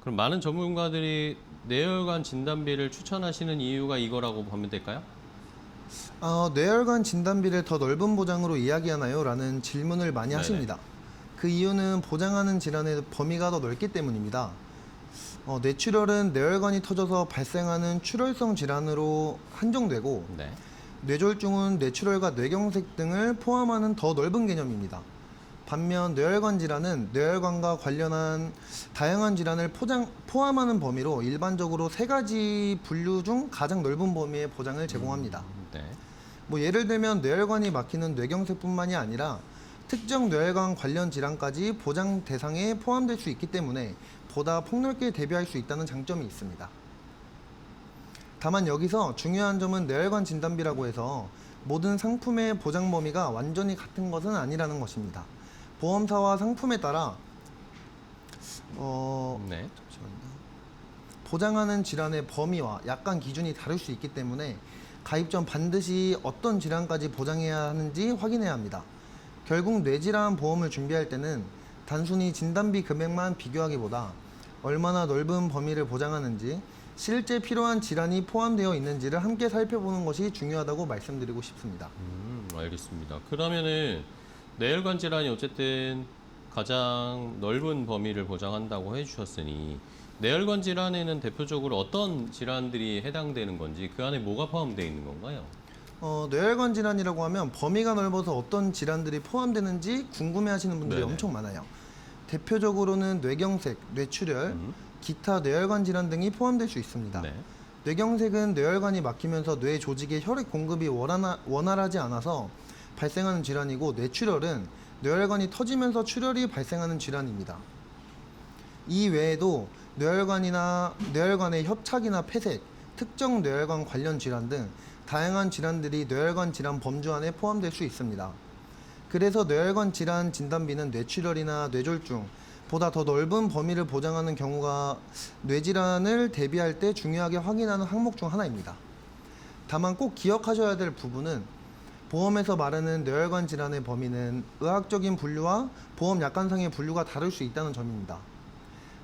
그럼 많은 전문가들이 뇌혈관 진단비를 추천하시는 이유가 이거라고 보면 될까요? 뇌혈관 진단비를 더 넓은 보장으로 이야기하나요? 라는 질문을 많이 네네. 하십니다. 그 이유는 보장하는 질환의 범위가 더 넓기 때문입니다. 뇌출혈은 뇌혈관이 터져서 발생하는 출혈성 질환으로 한정되고 네. 뇌졸중은 뇌출혈과 뇌경색 등을 포함하는 더 넓은 개념입니다. 반면 뇌혈관 질환은 뇌혈관과 관련한 다양한 질환을 포함하는 범위로 일반적으로 3가지 분류 중 가장 넓은 범위의 보장을 제공합니다. 네. 예를 들면 뇌혈관이 막히는 뇌경색뿐만이 아니라 특정 뇌혈관 관련 질환까지 보장 대상에 포함될 수 있기 때문에 보다 폭넓게 대비할 수 있다는 장점이 있습니다. 다만 여기서 중요한 점은 뇌혈관 진단비라고 해서 모든 상품의 보장 범위가 완전히 같은 것은 아니라는 것입니다. 보험사와 상품에 따라 네. 보장하는 질환의 범위와 약관 기준이 다를 수 있기 때문에 가입 전 반드시 어떤 질환까지 보장해야 하는지 확인해야 합니다. 결국 뇌질환 보험을 준비할 때는 단순히 진단비 금액만 비교하기보다 얼마나 넓은 범위를 보장하는지 실제 필요한 질환이 포함되어 있는지를 함께 살펴보는 것이 중요하다고 말씀드리고 싶습니다. 알겠습니다. 그러면은 뇌혈관 질환이 어쨌든 가장 넓은 범위를 보장한다고 해주셨으니 뇌혈관 질환에는 대표적으로 어떤 질환들이 해당되는 건지 그 안에 뭐가 포함되어 있는 건가요? 뇌혈관 질환이라고 하면 범위가 넓어서 어떤 질환들이 포함되는지 궁금해하시는 분들이 네네. 엄청 많아요. 대표적으로는 뇌경색, 뇌출혈, 기타 뇌혈관 질환 등이 포함될 수 있습니다. 네. 뇌경색은 뇌혈관이 막히면서 뇌 조직의 혈액 공급이 원활하지 않아서 발생하는 질환이고 뇌출혈은 뇌혈관이 터지면서 출혈이 발생하는 질환입니다. 이 외에도 뇌혈관의 협착이나 폐색, 특정 뇌혈관 관련 질환 등 다양한 질환들이 뇌혈관 질환 범주 안에 포함될 수 있습니다. 그래서 뇌혈관 질환 진단비는 뇌출혈이나 뇌졸중 보다 더 넓은 범위를 보장하는 경우가 뇌질환을 대비할 때 중요하게 확인하는 항목 중 하나입니다. 다만 꼭 기억하셔야 될 부분은 보험에서 말하는 뇌혈관 질환의 범위는 의학적인 분류와 보험 약관상의 분류가 다를 수 있다는 점입니다.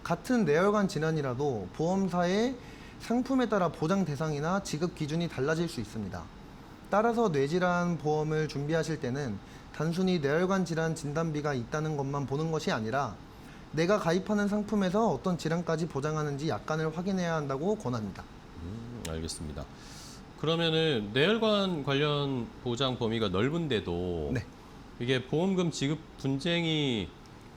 같은 뇌혈관 질환이라도 보험사의 상품에 따라 보장 대상이나 지급 기준이 달라질 수 있습니다. 따라서 뇌질환 보험을 준비하실 때는 단순히 뇌혈관 질환 진단비가 있다는 것만 보는 것이 아니라 내가 가입하는 상품에서 어떤 질환까지 보장하는지 약관을 확인해야 한다고 권합니다. 알겠습니다. 그러면은 뇌혈관 관련 보장 범위가 넓은데도 네. 이게 보험금 지급 분쟁이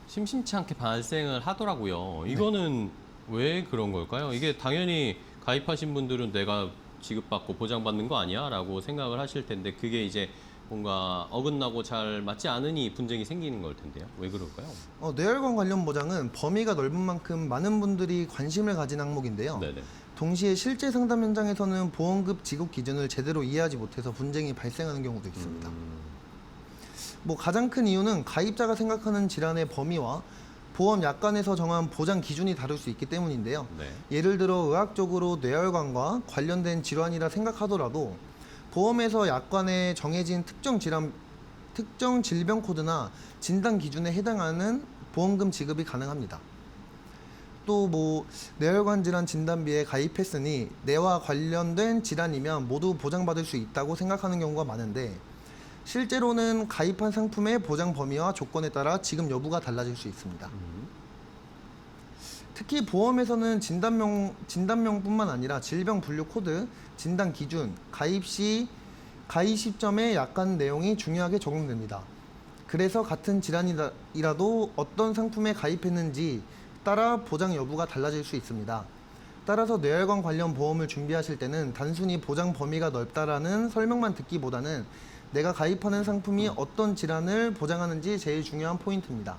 심심치 않게 발생을 하더라고요. 이거는 왜 그런 걸까요? 이게 당연히 가입하신 분들은 내가 지급받고 보장받는 거 아니야? 라고 생각을 하실 텐데 그게 이제 뭔가 어긋나고 잘 맞지 않으니 분쟁이 생기는 걸 텐데요. 왜 그럴까요? 뇌혈관 관련 보장은 범위가 넓은 만큼 많은 분들이 관심을 가진 항목인데요. 네네. 동시에 실제 상담 현장에서는 보험금 지급 기준을 제대로 이해하지 못해서 분쟁이 발생하는 경우도 있습니다. 가장 큰 이유는 가입자가 생각하는 질환의 범위와 보험 약관에서 정한 보장 기준이 다를 수 있기 때문인데요. 네. 예를 들어 의학적으로 뇌혈관과 관련된 질환이라 생각하더라도 보험에서 약관에 정해진 특정 질병 코드나 진단 기준에 해당하는 보험금 지급이 가능합니다. 또 뇌혈관 질환 진단비에 가입했으니 뇌와 관련된 질환이면 모두 보장받을 수 있다고 생각하는 경우가 많은데 실제로는 가입한 상품의 보장 범위와 조건에 따라 지급 여부가 달라질 수 있습니다. 특히 보험에서는 진단명뿐만 아니라 질병 분류 코드, 진단 기준, 가입 시점의 약관 내용이 중요하게 적용됩니다. 그래서 같은 질환이라도 어떤 상품에 가입했는지 따라 보장 여부가 달라질 수 있습니다. 따라서 뇌혈관 관련 보험을 준비하실 때는 단순히 보장 범위가 넓다라는 설명만 듣기보다는 내가 가입하는 상품이 어떤 질환을 보장하는지 제일 중요한 포인트입니다.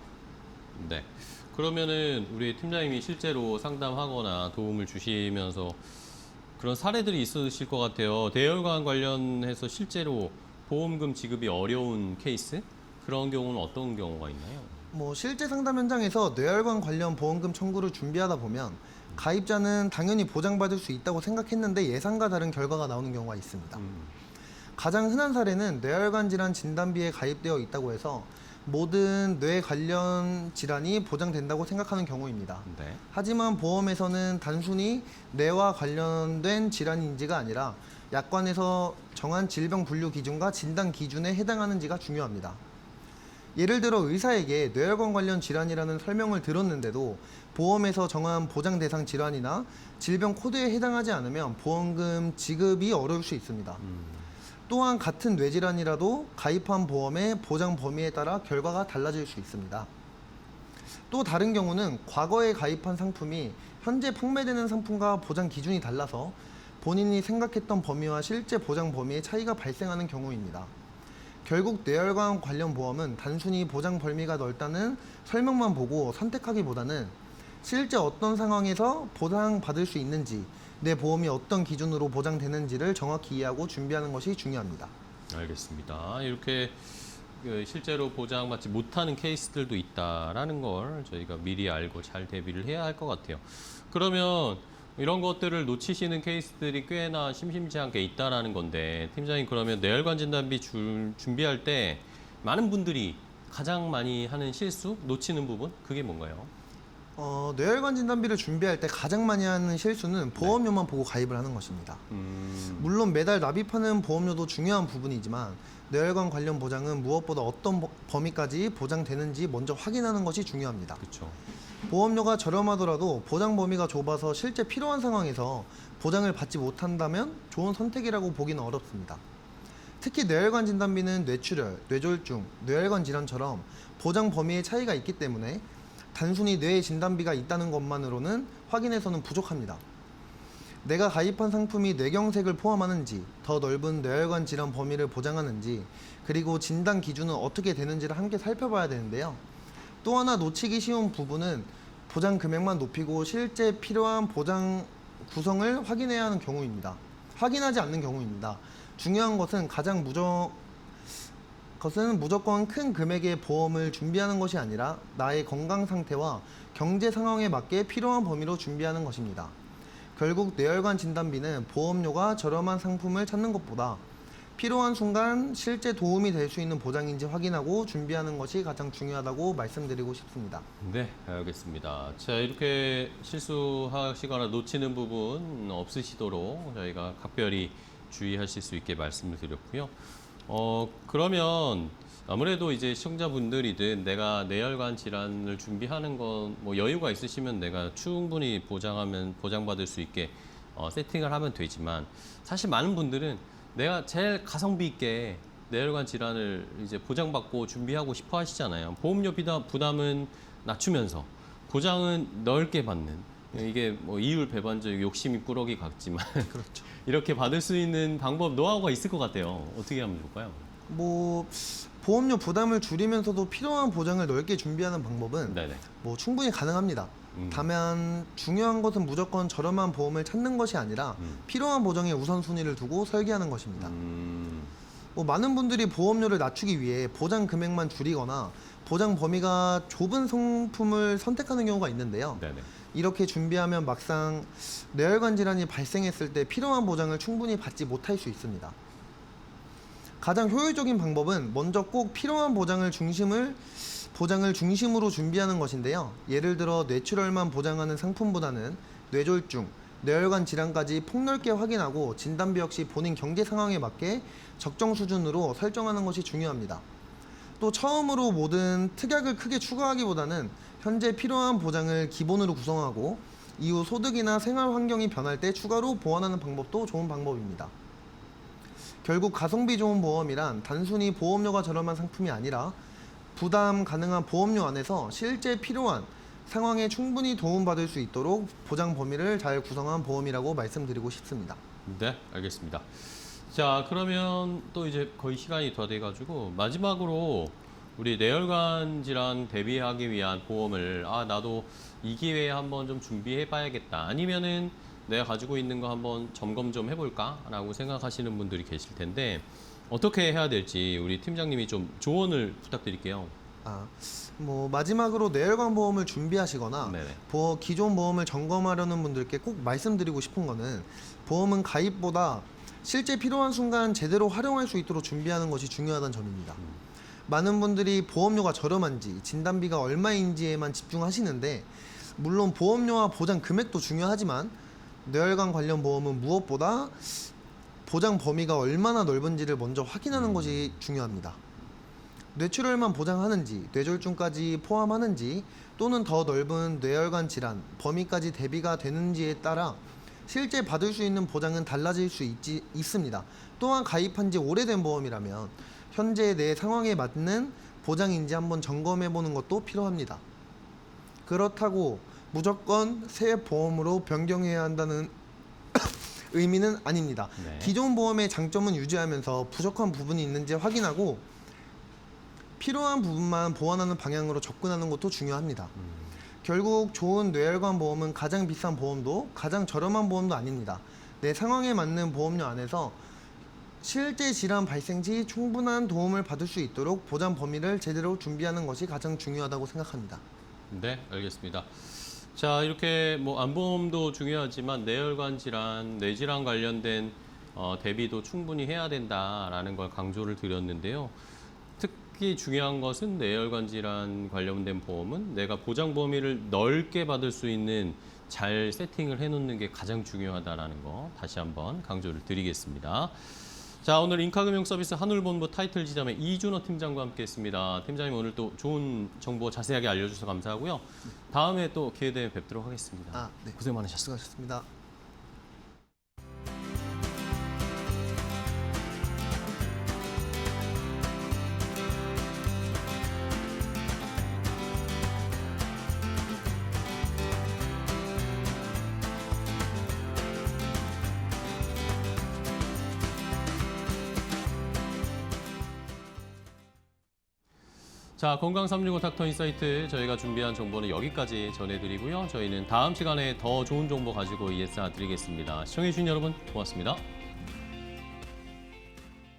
네. 그러면은 우리 팀장님이 실제로 상담하거나 도움을 주시면서 그런 사례들이 있으실 것 같아요. 뇌혈관 관련해서 실제로 보험금 지급이 어려운 케이스? 그런 경우는 어떤 경우가 있나요? 실제 상담 현장에서 뇌혈관 관련 보험금 청구를 준비하다 보면 가입자는 당연히 보장받을 수 있다고 생각했는데 예상과 다른 결과가 나오는 경우가 있습니다. 가장 흔한 사례는 뇌혈관 질환 진단비에 가입되어 있다고 해서 모든 뇌 관련 질환이 보장된다고 생각하는 경우입니다. 네. 하지만 보험에서는 단순히 뇌와 관련된 질환인지가 아니라 약관에서 정한 질병 분류 기준과 진단 기준에 해당하는지가 중요합니다. 예를 들어 의사에게 뇌혈관 관련 질환이라는 설명을 들었는데도 보험에서 정한 보장 대상 질환이나 질병 코드에 해당하지 않으면 보험금 지급이 어려울 수 있습니다. 또한 같은 뇌질환이라도 가입한 보험의 보장 범위에 따라 결과가 달라질 수 있습니다. 또 다른 경우는 과거에 가입한 상품이 현재 판매되는 상품과 보장 기준이 달라서 본인이 생각했던 범위와 실제 보장 범위의 차이가 발생하는 경우입니다. 결국 뇌혈관 관련 보험은 단순히 보장 범위가 넓다는 설명만 보고 선택하기보다는 실제 어떤 상황에서 보장받을 수 있는지, 내 보험이 어떤 기준으로 보장되는지를 정확히 이해하고 준비하는 것이 중요합니다. 알겠습니다. 이렇게 실제로 보장받지 못하는 케이스들도 있다라는 걸 저희가 미리 알고 잘 대비를 해야 할 것 같아요. 그러면 이런 것들을 놓치시는 케이스들이 꽤나 심심치 않게 있다라는 건데, 팀장님 그러면 뇌혈관 진단비 준비할 때 많은 분들이 가장 많이 하는 실수, 놓치는 부분, 그게 뭔가요? 뇌혈관 진단비를 준비할 때 가장 많이 하는 실수는 보험료만 보고 가입을 하는 것입니다. 물론 매달 납입하는 보험료도 중요한 부분이지만 뇌혈관 관련 보장은 무엇보다 어떤 범위까지 보장되는지 먼저 확인하는 것이 중요합니다. 그렇죠. 보험료가 저렴하더라도 보장 범위가 좁아서 실제 필요한 상황에서 보장을 받지 못한다면 좋은 선택이라고 보기는 어렵습니다. 특히 뇌혈관 진단비는 뇌출혈, 뇌졸중, 뇌혈관 질환처럼 보장 범위의 차이가 있기 때문에 단순히 뇌 진단비가 있다는 것만으로는 확인해서는 부족합니다. 내가 가입한 상품이 뇌경색을 포함하는지, 더 넓은 뇌혈관 질환 범위를 보장하는지, 그리고 진단 기준은 어떻게 되는지를 함께 살펴봐야 되는데요. 또 하나 놓치기 쉬운 부분은 보장 금액만 높이고 실제 필요한 보장 구성을 확인해야 하는 경우입니다. 확인하지 않는 경우입니다. 중요한 것은 무조건 큰 금액의 보험을 준비하는 것이 아니라 나의 건강 상태와 경제 상황에 맞게 필요한 범위로 준비하는 것입니다. 결국 뇌혈관 진단비는 보험료가 저렴한 상품을 찾는 것보다 필요한 순간 실제 도움이 될 수 있는 보장인지 확인하고 준비하는 것이 가장 중요하다고 말씀드리고 싶습니다. 네, 알겠습니다. 자, 이렇게 실수하시거나 놓치는 부분 없으시도록 저희가 각별히 주의하실 수 있게 말씀을 드렸고요. 그러면 아무래도 이제 시청자분들이든 내가 뇌혈관 질환을 준비하는 건 뭐 여유가 있으시면 내가 충분히 보장받을 수 있게 세팅을 하면 되지만, 사실 많은 분들은 내가 제일 가성비 있게 뇌혈관 질환을 이제 보장받고 준비하고 싶어 하시잖아요. 보험료 부담은 낮추면서 보장은 넓게 받는, 이게 뭐 이율 배반적 욕심이 꾸러기 같지만 그렇죠. 이렇게 받을 수 있는 방법, 노하우가 있을 것 같아요. 어떻게 하면 좋을까요? 보험료 부담을 줄이면서도 필요한 보장을 넓게 준비하는 방법은 네네. 충분히 가능합니다. 다만 중요한 것은 무조건 저렴한 보험을 찾는 것이 아니라 필요한 보장에 우선순위를 두고 설계하는 것입니다. 많은 분들이 보험료를 낮추기 위해 보장 금액만 줄이거나 보장 범위가 좁은 상품을 선택하는 경우가 있는데요. 네네. 이렇게 준비하면 막상 뇌혈관 질환이 발생했을 때 필요한 보장을 충분히 받지 못할 수 있습니다. 가장 효율적인 방법은 먼저 꼭 필요한 보장을 중심으로 준비하는 것인데요. 예를 들어 뇌출혈만 보장하는 상품보다는 뇌졸중, 뇌혈관 질환까지 폭넓게 확인하고 진단비 역시 본인 경제 상황에 맞게 적정 수준으로 설정하는 것이 중요합니다. 또 처음으로 모든 특약을 크게 추가하기보다는 현재 필요한 보장을 기본으로 구성하고 이후 소득이나 생활 환경이 변할 때 추가로 보완하는 방법도 좋은 방법입니다. 결국 가성비 좋은 보험이란 단순히 보험료가 저렴한 상품이 아니라 부담 가능한 보험료 안에서 실제 필요한 상황에 충분히 도움받을 수 있도록 보장 범위를 잘 구성한 보험이라고 말씀드리고 싶습니다. 네, 알겠습니다. 자, 그러면 또 이제 거의 시간이 더 돼가지고 마지막으로 우리 뇌혈관 질환 대비하기 위한 보험을 나도 이 기회에 한번 좀 준비해봐야겠다. 아니면은 내가 가지고 있는 거 한번 점검 좀 해볼까라고 생각하시는 분들이 계실 텐데 어떻게 해야 될지 우리 팀장님이 좀 조언을 부탁드릴게요. 마지막으로 뇌혈관 보험을 준비하시거나 네네. 기존 보험을 점검하려는 분들께 꼭 말씀드리고 싶은 거는 보험은 가입보다 실제 필요한 순간 제대로 활용할 수 있도록 준비하는 것이 중요하다는 점입니다. 많은 분들이 보험료가 저렴한지 진단비가 얼마인지에만 집중하시는데 물론 보험료와 보장 금액도 중요하지만 뇌혈관 관련 보험은 무엇보다 보장 범위가 얼마나 넓은지를 먼저 확인하는 것이 중요합니다. 뇌출혈만 보장하는지, 뇌졸중까지 포함하는지 또는 더 넓은 뇌혈관 질환 범위까지 대비가 되는지에 따라 실제 받을 수 있는 보장은 달라질 수 있습니다. 또한 가입한 지 오래된 보험이라면 현재 내 상황에 맞는 보장인지 한번 점검해 보는 것도 필요합니다. 그렇다고 무조건 새 보험으로 변경해야 한다는 의미는 아닙니다. 네. 기존 보험의 장점은 유지하면서 부족한 부분이 있는지 확인하고 필요한 부분만 보완하는 방향으로 접근하는 것도 중요합니다. 결국 좋은 뇌혈관 보험은 가장 비싼 보험도 가장 저렴한 보험도 아닙니다. 내 상황에 맞는 보험료 안에서 실제 질환 발생 시 충분한 도움을 받을 수 있도록 보장 범위를 제대로 준비하는 것이 가장 중요하다고 생각합니다. 네, 알겠습니다. 자, 이렇게 안보험도 중요하지만 뇌혈관 질환, 뇌질환 관련된 대비도 충분히 해야 된다라는 걸 강조를 드렸는데요. 특히 중요한 것은 뇌혈관 질환 관련된 보험은 내가 보장 범위를 넓게 받을 수 있는 잘 세팅을 해놓는 게 가장 중요하다라는 거 다시 한번 강조를 드리겠습니다. 자, 오늘 인카금융서비스 한울본부 타이틀 지점의 이준호 팀장과 함께했습니다. 팀장님 오늘 또 좋은 정보 자세하게 알려주셔서 감사하고요. 다음에 또 기회 되면 뵙도록 하겠습니다. 네. 고생 많으셨습니다. 수고하셨습니다. 자, 건강 365 닥터 인사이트 저희가 준비한 정보는 여기까지 전해드리고요. 저희는 다음 시간에 더 좋은 정보 가지고 ESR 드리겠습니다. 시청해주신 여러분 고맙습니다.